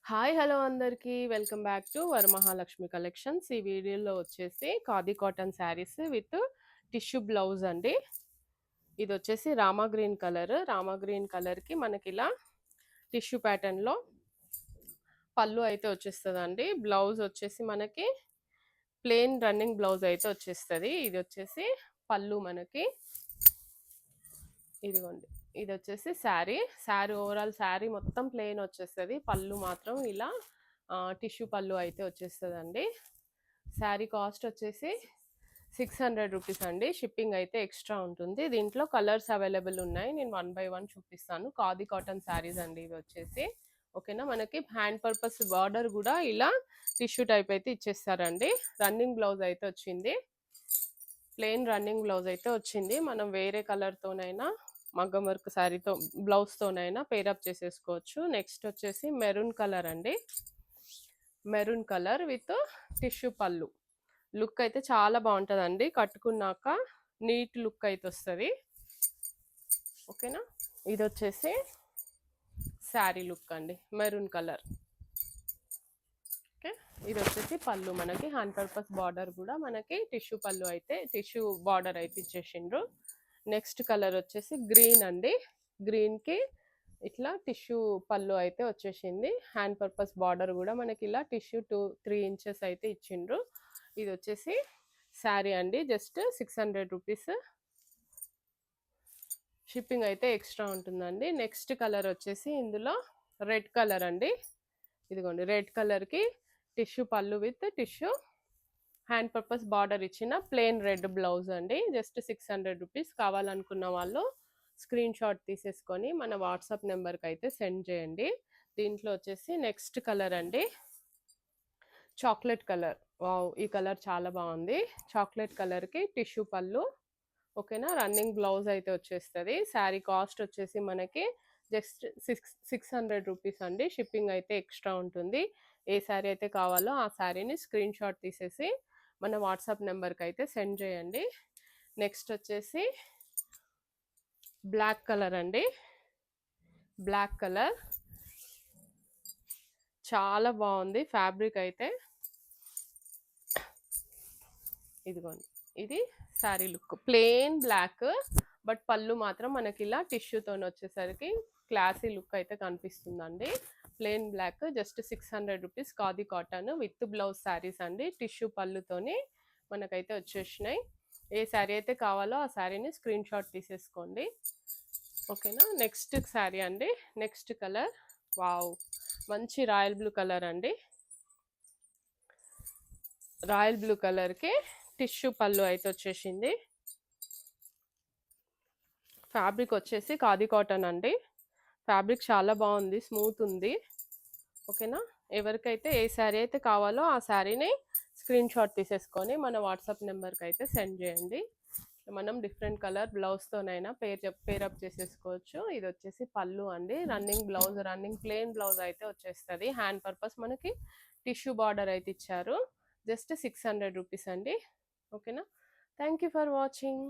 Hi hello అందరికీ welcome back to Varamahalakshmi collections. ఈ వీడియోలో వచ్చేసి khadi cotton saris with tissue blouse అండి. ఇది వచ్చేసి రామా గ్రీన్ కలర్కి మనకి ఇలా టిష్యూ ప్యాటర్న్లో పళ్ళు అయితే వచ్చేస్తుందండి. బ్లౌజ్ వచ్చేసి మనకి ప్లెయిన్ రన్నింగ్ బ్లౌజ్ అయితే వచ్చేస్తుంది. ఇది వచ్చేసి పళ్ళు మనకి ఇదిగోండి. ఇది వచ్చేసి శారీ ఓవరాల్ శారీ మొత్తం ప్లెయిన్ వచ్చేస్తుంది. పళ్ళు మాత్రం ఇలా టిష్యూ పళ్ళు అయితే వచ్చేస్తుందండి. శారీ కాస్ట్ వచ్చేసి 600 రూపీస్ అండి. షిప్పింగ్ అయితే ఎక్స్ట్రా ఉంటుంది. దీంట్లో కలర్స్ అవైలబుల్ ఉన్నాయి. నేను 1 బై 1 చూపిస్తాను. ఖాదీ కాటన్ శారీస్ అండి ఇవి వచ్చేసి. ఓకేనా, మనకి హ్యాండ్ పర్పస్ బార్డర్ కూడా ఇలా టిష్యూ టైప్ అయితే ఇచ్చేస్తారండి. రన్నింగ్ బ్లౌజ్ అయితే వచ్చింది. ప్లెయిన్ రన్నింగ్ బ్లౌజ్ అయితే వచ్చింది. మనం వేరే కలర్తోనైనా మగ్గం వర్క్ శారీతో బ్లౌజ్తోనైనా పేరప్ చేసేసుకోవచ్చు. నెక్స్ట్ వచ్చేసి మెరూన్ కలర్ అండి. మెరూన్ కలర్ విత్ టిష్యూ పళ్ళు. లుక్ అయితే చాలా బాగుంటుందండి. కట్టుకున్నాక నీట్ లుక్ అయితే వస్తుంది. ఓకేనా, ఇది వచ్చేసి శారీ లుక్ అండి, మెరూన్ కలర్. ఓకే, ఇది వచ్చేసి పళ్ళు. మనకి హ్యాండ్ పర్పస్ బార్డర్ కూడా మనకి టిష్యూ పళ్ళు అయితే టిష్యూ బార్డర్ అయితే ఇచ్చేసిండ్రు. నెక్స్ట్ కలర్ వచ్చేసి గ్రీన్ అండి. గ్రీన్కి ఇట్లా టిష్యూ పళ్ళు అయితే వచ్చేసింది. హ్యాండ్ పర్పస్ బార్డర్ కూడా మనకి ఇలా టిష్యూ 2-3 ఇంచెస్ అయితే ఇచ్చిండ్రు. ఇది వచ్చేసి శారీ అండి. Just 600 rupees. షిప్పింగ్ అయితే ఎక్స్ట్రా ఉంటుందండి. నెక్స్ట్ కలర్ వచ్చేసి ఇందులో రెడ్ కలర్ అండి. ఇదిగోండి, రెడ్ కలర్కి టిష్యూ పళ్ళు with tissue hand purpose border ఇచ్చిన ప్లెయిన్ రెడ్ బ్లౌజ్ అండి. Just 600 rupees. కావాలనుకున్న వాళ్ళు స్క్రీన్ షాట్ తీసేసుకొని మన వాట్సాప్ నెంబర్కి అయితే సెండ్ చేయండి. దీంట్లో వచ్చేసి నెక్స్ట్ కలర్ అండి, చాక్లెట్ కలర్. వావ్, ఈ కలర్ చాలా బాగుంది. చాక్లెట్ కలర్కి టిష్యూ పళ్ళు. ఓకేనా, రన్నింగ్ బ్లౌజ్ అయితే వచ్చేస్తుంది. శారీ కాస్ట్ వచ్చేసి మనకి జస్ట్ 600 రూపీస్ అండి. షిప్పింగ్ అయితే ఎక్స్ట్రా ఉంటుంది. ఏ శారీ అయితే కావాలో ఆ శారీని స్క్రీన్ షాట్ తీసేసి మన వాట్సాప్ నెంబర్కి అయితే సెండ్ చేయండి. నెక్స్ట్ వచ్చేసి బ్లాక్ కలర్ అండి. బ్లాక్ కలర్ చాలా బాగుంది ఫ్యాబ్రిక్ అయితే. ఇదిగోండి, ఇది sari look. Plain black, but పళ్ళు మాత్రం మనకి ఇలా టిష్యూతో వచ్చేసరికి క్లాసీ లుక్ అయితే కనిపిస్తుందండి. Plain black, just 600 rupees. Khadi cotton with blouse saris అండి. టిష్యూ పళ్ళుతోని మనకైతే వచ్చేసినాయి. ఏ శారీ అయితే కావాలో ఆ శారీని స్క్రీన్ షాట్ తీసేసుకోండి. ఓకేనా, నెక్స్ట్ శారీ అండి. నెక్స్ట్ కలర్, వావ్, మంచి రాయల్ బ్లూ కలర్ అండి. రాయల్ బ్లూ కలర్కి టిష్యూ పళ్ళు అయితే వచ్చేసింది. ఫ్యాబ్రిక్ వచ్చేసి ఖాదీ కాటన్ అండి. ఫ్యాబ్రిక్ చాలా బాగుంది, స్మూత్ ఉంది. ఓకేనా, ఎవరికైతే ఏ శారీ అయితే కావాలో ఆ శారీని స్క్రీన్ షాట్ తీసేసుకొని మన వాట్సాప్ నెంబర్కి అయితే సెండ్ చేయండి. మనం డిఫరెంట్ కలర్ బ్లౌజ్తోనైనా పేరప్ చేసేసుకోవచ్చు. ఇది వచ్చేసి పళ్ళు అండి. Running blouse, running plain blouse అయితే వచ్చేస్తుంది. హ్యాండ్ పర్పస్ మనకి టిష్యూ బార్డర్ అయితే ఇచ్చారు. జస్ట్ 600 రూపీస్ అండి. ఓకేనా, థ్యాంక్ యూ ఫర్ వాచింగ్.